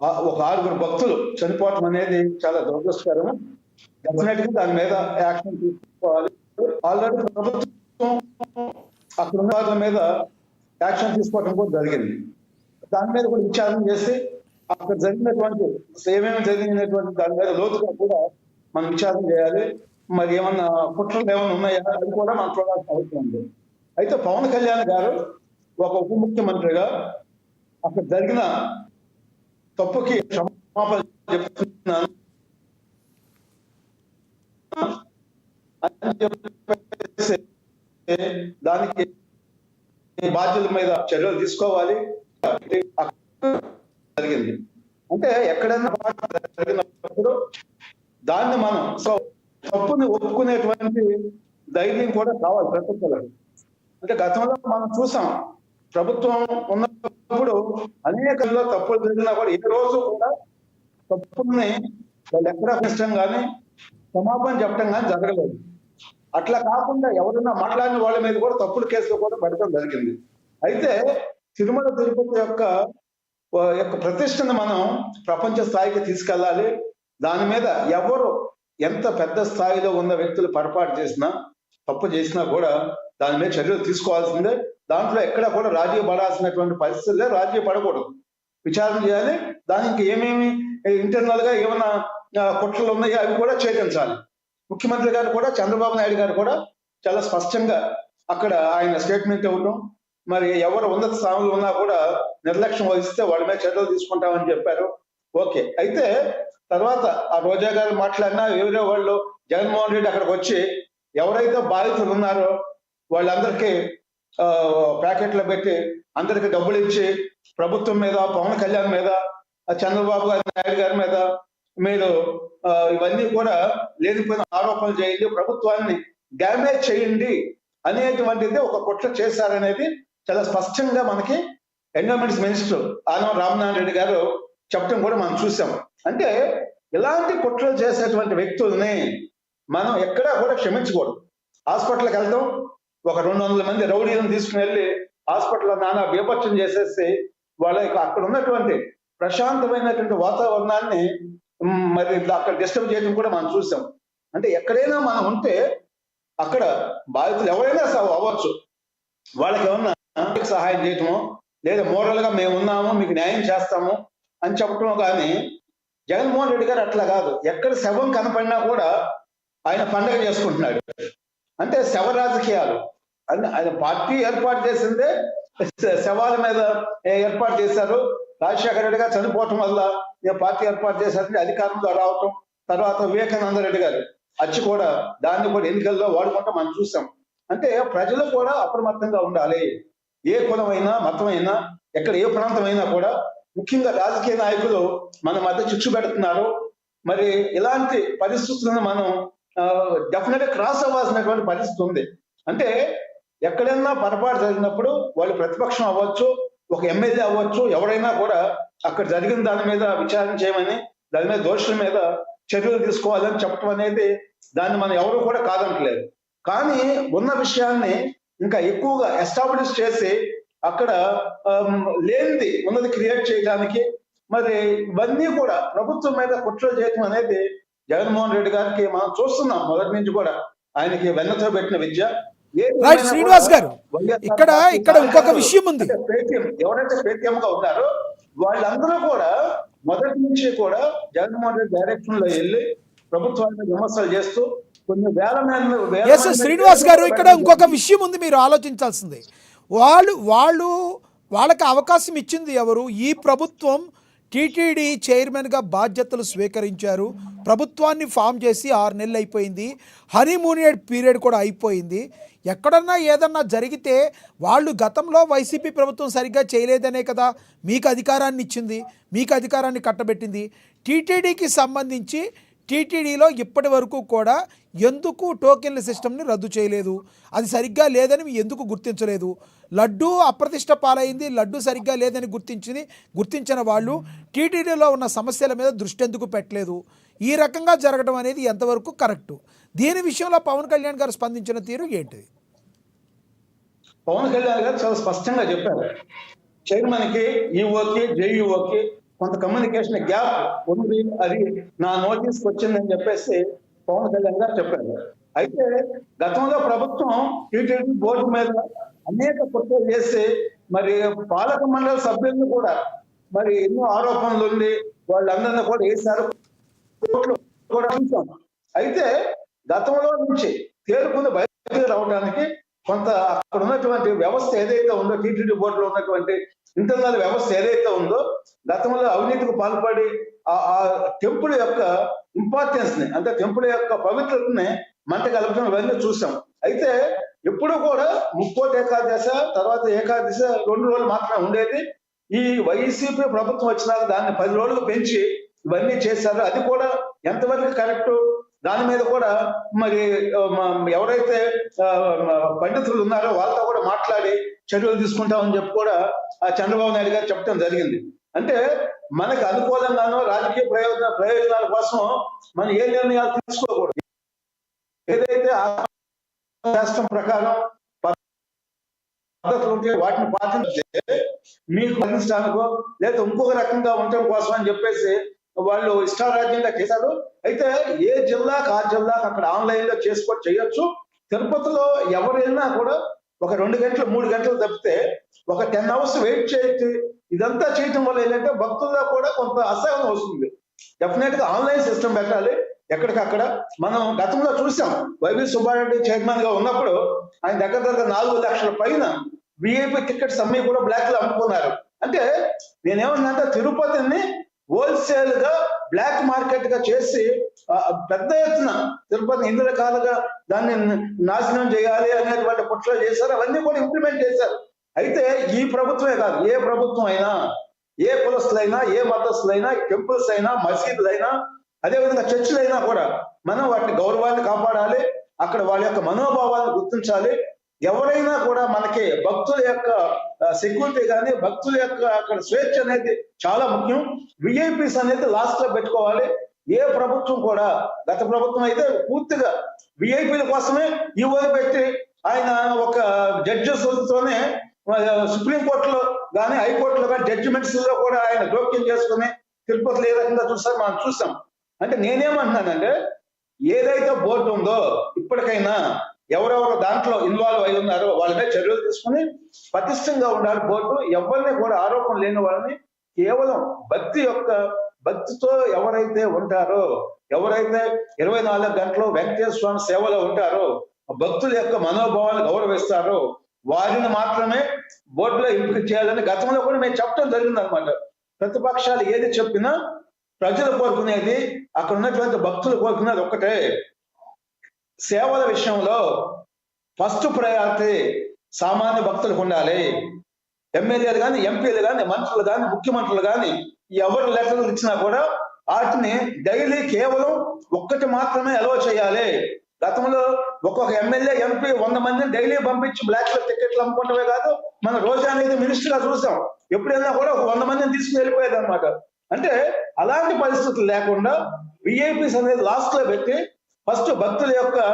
ఒక 6 భక్తులు చనిపోవటం అనేది చాలా దురదృష్టకరం. డెఫినెట్ గా దాని మీద యాక్షన్ తీసుకోవాలి. ఆల్రెడీ ప్రభుత్వం అక్కడ ఉన్న వాళ్ళ మీద యాక్షన్ తీసుకోవడం కూడా జరిగింది. దాని మీద కూడా విచారణ చేసి అక్కడ జరిగినటువంటి ఏమేమి జరిగినటువంటి దాని మీద లోతుగా కూడా మనం విచారణ చేయాలి. మరి ఏమన్నా కుట్రలు ఏమైనా ఉన్నాయా అది కూడా మనం చూడాల్సిన అవసరం ఉంది. అయితే పవన్ కళ్యాణ్ గారు ఒక ఉప ముఖ్యమంత్రిగా అక్కడ జరిగిన తప్పుకి క్షమాపణ చెప్తున్నాను అని చెప్పేసి దానికి బాధ్యుల మీద చర్యలు తీసుకోవాలి జరిగింది. అంటే ఎక్కడైనా జరిగినప్పుడు దాన్ని మనం తప్పుని ఒప్పుకునేటువంటి ధైర్యం కూడా కావాలి ప్రతి ఒక్కరికి. అంటే గతంలో మనం చూసాం, ప్రభుత్వం ఉన్నప్పుడు అనేకల్లో తప్పులు జరిగినా కూడా ఏ రోజు కూడా తప్పుల్ని వాళ్ళు ఎక్కడ కష్టం కానీ క్షమాపణ చెప్పడం కానీ జరగలేదు. అట్లా కాకుండా ఎవరైనా మాట్లాడిన వాళ్ళ మీద కూడా తప్పుడు కేసులు కూడా పెట్టడం జరిగింది. అయితే తిరుమల తిరుపతి యొక్క ప్రతిష్టను మనం ప్రపంచ స్థాయికి తీసుకెళ్ళాలి. దాని మీద ఎవరు ఎంత పెద్ద స్థాయిలో ఉన్న వ్యక్తులు పొరపాటు చేసినా తప్పు చేసినా కూడా దాని మీద చర్యలు తీసుకోవాల్సిందే. దాంట్లో ఎక్కడ కూడా రాజీ పడాల్సినటువంటి పరిస్థితులే, రాజీ పడకూడదు, విచారణ చేయాలి. దానికి ఏమేమి ఇంటర్నల్ గా ఏమైనా కుట్రలు ఉన్నాయో అవి కూడా ఛేదించాలి. ముఖ్యమంత్రి గారు కూడా, చంద్రబాబు నాయుడు గారు కూడా చాలా స్పష్టంగా అక్కడ ఆయన స్టేట్మెంట్ ఇవ్వడం, మరి ఎవరు ఉన్నత స్థానంలో ఉన్నా కూడా నిర్లక్ష్యం వహిస్తే వాళ్ళ మీద చర్యలు తీసుకుంటామని చెప్పారు. ఓకే. అయితే తర్వాత ఆ రోజా గారు మాట్లాడినా వేరే వాళ్ళు జగన్మోహన్ రెడ్డి అక్కడికి వచ్చి ఎవరైతే బాధితులు ఉన్నారో వాళ్ళందరికీ ప్యాకెట్లు పెట్టి అందరికి డబ్బులు ఇచ్చి ప్రభుత్వం మీద, పవన్ కళ్యాణ్ మీద, చంద్రబాబు నాయుడు గారి మీద మీరు ఇవన్నీ కూడా లేనిపోయిన ఆరోపణలు చేయండి, ప్రభుత్వాన్ని డ్యామేజ్ చేయండి అనేటువంటిది ఒక కుట్ర చేశారనేది చాలా స్పష్టంగా మనకి ఎన్విరాన్మెంట్స్ మినిస్టర్ ఆనం రామనారాయణ రెడ్డి గారు చెప్పడం కూడా మనం చూసాం. అంటే ఇలాంటి కుట్రలు చేసేటువంటి వ్యక్తుల్ని మనం ఎక్కడా కూడా క్షమించకూడదు. హాస్పిటల్కి వెళ్తాం, ఒక 200 మంది రౌడీలను తీసుకుని వెళ్ళి హాస్పిటల్లో నానా బీభత్సం చేసేసి వాళ్ళకి అక్కడ ఉన్నటువంటి ప్రశాంతమైనటువంటి వాతావరణాన్ని మరి అక్కడ డిస్టర్బ్ చేయడం కూడా మనం చూసాం. అంటే ఎక్కడైనా మనం ఉంటే అక్కడ బాధితులు ఎవరైనా అవ్వచ్చు, వాళ్ళకి ఏమన్నా సహాయం చేయటమో లేదా మోరల్ గా మేము ఉన్నాము మీకు న్యాయం చేస్తాము అని చెప్పటమో. కానీ జగన్మోహన్ రెడ్డి గారు అట్లా కాదు. ఎక్కడ శవం కనపడినా కూడా ఆయన పండగ చేసుకుంటున్నాడు. అంటే శవ రాజకీయాలు. ఆయన పార్టీ ఏర్పాటు చేసిందే శవాల మీద ఏర్పాటు చేశారు. రాజశేఖర రెడ్డి గారు చనిపోవటం వల్ల పార్టీ ఏర్పాటు చేశారంటే అధికారంలో రావటం, తర్వాత వివేకానంద రెడ్డి గారు వచ్చి కూడా దాన్ని కూడా ఎన్నికల్లో వాడుకుంటాం మనం చూసాం. అంటే ప్రజలు కూడా అప్రమత్తంగా ఉండాలి. ఏ కులమైనా, మతమైనా, ఎక్కడ ఏ ప్రాంతమైనా కూడా, ముఖ్యంగా రాజకీయ నాయకులు మన మధ్య చిచ్చు పెడుతున్నారు. మరి ఇలాంటి పరిస్థితులను మనం డెఫినెట్ గా క్రాస్ అవ్వాల్సినటువంటి పరిస్థితి ఉంది. అంటే ఎక్కడైనా పొరపాటు జరిగినప్పుడు వాళ్ళు ప్రతిపక్షం అవ్వచ్చు, ఒక ఎమ్మెల్యే అవ్వచ్చు, ఎవరైనా కూడా అక్కడ జరిగిన దాని మీద విచారణ చేయమని, దాని మీద దోషుల మీద చర్యలు తీసుకోవాలని చెప్పడం అనేది దాన్ని మనం ఎవరు కూడా కాదంటలేదు. కానీ ఉన్న విషయాన్ని ఇంకా ఎక్కువగా ఎస్టాబ్లిష్ చేసి అక్కడ లేనిది ఉన్నది క్రియేట్ చేయడానికి మరి ఇవన్నీ కూడా ప్రభుత్వం మీద కుట్ర చేయడం అనేది జగన్మోహన్ రెడ్డి గారికి మనం చూస్తున్నాం మొదటి నుంచి కూడా. ఆయనకి వెన్నతో పెట్టిన విద్య. శ్రీనివాస్ గారు, ఇక్కడ ఇంకొక విషయం ఉంది. ఎవరైతే పేటీఎంగా ఉన్నారో వాళ్ళందరూ కూడా మొదటి నుంచి కూడా జగన్మోహన్ రెడ్డి డైరెక్షన్ లో వెళ్ళి ప్రభుత్వాన్ని విమర్శలు చేస్తూ కొన్ని వేల శ్రీనివాస్ గారు, ఇక్కడ ఇంకొక విషయం ఉంది మీరు ఆలోచించాల్సింది. వాళ్ళకి అవకాశం ఇచ్చింది ఎవరు? ఈ ప్రభుత్వం టీటీడీ చైర్మన్గా బాధ్యతలు స్వీకరించారు. ప్రభుత్వాన్ని ఫామ్ చేసి 6 నెలలు అయిపోయింది. హనీమూన్ పీరియడ్ కూడా అయిపోయింది. ఎక్కడన్నా ఏదన్నా జరిగితే వాళ్ళు గతంలో వైసీపీ ప్రభుత్వం సరిగ్గా చేయలేదనే కదా మీకు అధికారాన్ని ఇచ్చింది, మీకు అధికారాన్ని కట్టబెట్టింది. టీటీడీకి సంబంధించి టీటీడీలో ఇప్పటి వరకు కూడా ఎందుకు టోకెన్ల సిస్టమ్ని రద్దు చేయలేదు? అది సరిగ్గా లేదని ఎందుకు గుర్తించలేదు? లడ్డూ అప్రతిష్ట పాలైంది, లడ్డూ సరిగ్గా లేదని గుర్తించిన వాళ్ళు టీటీడీలో ఉన్న సమస్యల మీద దృష్టి ఎందుకు పెట్టలేదు? ఈ రకంగా జరగడం అనేది ఎంతవరకు కరెక్టు? దీని విషయంలో పవన్ కళ్యాణ్ గారు స్పందించిన తీరు ఏంటిది? పవన్ కళ్యాణ్ గారు చాలా స్పష్టంగా చెప్పారు. చైర్మన్కి, ఈఓకి, జేఈఓకి కొంత కమ్యూనికేషన్ గ్యాప్ ఉంది, అది నా నోటీస్కి వచ్చిందని చెప్పేసి పవన్ కళ్యాణ్ గారు చెప్పారు. అయితే గతంలో ప్రభుత్వం టీటీడీ బోర్డు మీద అనేక కుట్రలు చేసి మరి పాలక మండలి సభ్యులను కూడా మరి ఎన్నో ఆరోపణలు ఉండి వాళ్ళందరినీ కూడా వేశారు, కోర్టులో కూడా చూసాం. అయితే గతంలో నుంచి తేరుకుని బయటకు రావడానికి కొంత అక్కడ ఉన్నటువంటి వ్యవస్థ ఏదైతే ఉందో, టీటీడీ బోర్డులో ఉన్నటువంటి ఇంటర్నల్ వ్యవస్థ ఏదైతే ఉందో, గతంలో అవినీతికి పాల్పడి ఆ టెంపుల్ యొక్క ఇంపార్టెన్స్ ని, అంటే టెంపుల్ యొక్క పవిత్రతని మంట కలపడం ఇవన్నీ చూసాం. అయితే ఎప్పుడు కూడా ముక్కోటి ఏకాదశ తర్వాత ఏకాదశ 2 రోజులు మాత్రమే ఉండేది. ఈ వైసీపీ ప్రభుత్వం వచ్చినాక దాన్ని 10 రోజులు పెంచి ఇవన్నీ చేశారు. అది కూడా ఎంతవరకు కరెక్ట్, దాని మీద కూడా మరి ఎవరైతే పండితులు ఉన్నారో వాళ్ళతో కూడా మాట్లాడి చర్యలు తీసుకుంటామని చెప్పి కూడా చంద్రబాబు నాయుడు గారు చెప్పడం జరిగింది. అంటే మనకు అనుకూలంగానో రాజకీయ ప్రయోజనాల కోసం మనం ఏ నిర్ణయాలు తీసుకోకూడదు. ఏదైతే శాస్త్రం ప్రకారం పద్ధతులు ఉంటే వాటిని పాటించే మీకు అందించడానికో లేదా ఇంకొక రకంగా ఉండటం కోసం అని చెప్పేసి వాళ్ళు ఇష్టారాజ్యంగా చేశారు. అయితే ఏ జిల్లాకు ఆ జిల్లాకు అక్కడ ఆన్లైన్ లో చేయొచ్చు. తిరుపతిలో ఎవరైనా కూడా ఒక 2 గంటలు 3 గంటలు తప్పితే ఒక 10 hours వెయిట్ చేయొచ్చు. ఇదంతా చేయటం వల్ల ఏంటంటే భక్తుల్లో కూడా కొంత అసహనం వస్తుంది. డెఫినెట్ గా ఆన్లైన్ సిస్టమ్ పెట్టాలి ఎక్కడికక్కడ. మనం గతంలో చూసాం, వైవి సుబ్బారెడ్డి చైర్మన్ గా ఉన్నప్పుడు ఆయన దగ్గర 4 లక్షల పైన విఐపి టికెట్స్ అమ్మి కూడా బ్లాక్ లో అమ్ముకున్నారు. అంటే నేనేమన్నా తిరుపతిని హోల్సేల్ గా బ్లాక్ మార్కెట్ గా చేసి పెద్ద ఎత్తున తిరుపతిని ఎన్ని రకాలుగా దాన్ని నాశనం చేయాలి అనేటువంటి కుట్రలు చేశారు. అవన్నీ కూడా ఇంప్లిమెంట్ చేశారు. అయితే ఈ ప్రభుత్వమే కాదు, ఏ ప్రభుత్వం అయినా, ఏ కులస్తులైనా, ఏ మతస్థులైనా, టెంపుల్స్ అయినా, మసీదులైనా, అదేవిధంగా చర్చిలైనా కూడా మనం వాటిని గౌరవాన్ని కాపాడాలి. అక్కడ వాళ్ళ యొక్క మనోభావాలను గుర్తించాలి. ఎవరైనా కూడా మనకి భక్తుల యొక్క సెక్యూరిటీ కానీ, భక్తుల యొక్క అక్కడ స్వేచ్ఛ అనేది చాలా ముఖ్యం. విఐపీస్ అనేది లాస్ట్ లో పెట్టుకోవాలి. ఏ ప్రభుత్వం కూడా, గత ప్రభుత్వం అయితే పూర్తిగా విఐపీల కోసమే ఈవోలు పెట్టి ఆయన ఒక జడ్జెస్తోనే సుప్రీంకోర్టులో కానీ హైకోర్టులో కానీ జడ్జిమెంట్స్ లో కూడా ఆయన జోక్యం చేసుకుని తిరుపతిలో ఏ రకంగా చూసారు మనం చూసాం. అంటే నేనేమంటున్నానంటే ఏదైతే బోర్డు ఉందో ఇప్పటికైనా ఎవరెవరు దాంట్లో ఇన్వాల్వ్ అయి ఉన్నారో వాళ్ళ మీద చర్యలు తీసుకుని పటిష్టంగా ఉండాలి బోర్డు. ఎవరిని కూడా ఆరోపణ లేని వాళ్ళని కేవలం భక్తితో ఎవరైతే ఉంటారో, ఎవరైతే 24 గంటలు వెంకటేశ్వర స్వామి సేవలో ఉంటారో, భక్తుల యొక్క మనోభావాలను గౌరవిస్తారో వారిని మాత్రమే బోర్డులో ఎంపిక చేయాలని గతంలో కూడా మేము చెప్పడం జరిగింది అనమాట. ప్రతిపక్షాలు ఏది చెప్పినా ప్రజలు కోరుకునేది, అక్కడ ఉన్నటువంటి భక్తులు కోరుకునేది ఒక్కటే, సేవల విషయంలో ఫస్ట్ ప్రయారిటీ సామాన్య భక్తులకు ఉండాలి. ఎమ్మెల్యేలు కానీ, ఎంపీలు కానీ, మంత్రులు కానీ, ముఖ్యమంత్రులు కానీ ఎవరు లెటర్లు ఇచ్చినా కూడా వాటిని డైలీ కేవలం ఒక్కటి మాత్రమే అలో చేయాలి. గతంలో ఒక్కొక్క ఎమ్మెల్యే, ఎంపీ 100 మందిని డైలీ పంపించి బ్లాక్ లో టికెట్లు అమ్ముకుంటమే కాదు, మన రోజా అనేది మినిస్టర్ గా చూసాం, ఎప్పుడైనా కూడా 100 మందిని తీసుకుని వెళ్ళిపోయేది అనమాట. అంటే అలాంటి పరిస్థితులు లేకుండా విఐపీస్ అనేది లాస్ట్ లో పెట్టి ఫస్ట్ భక్తుల యొక్క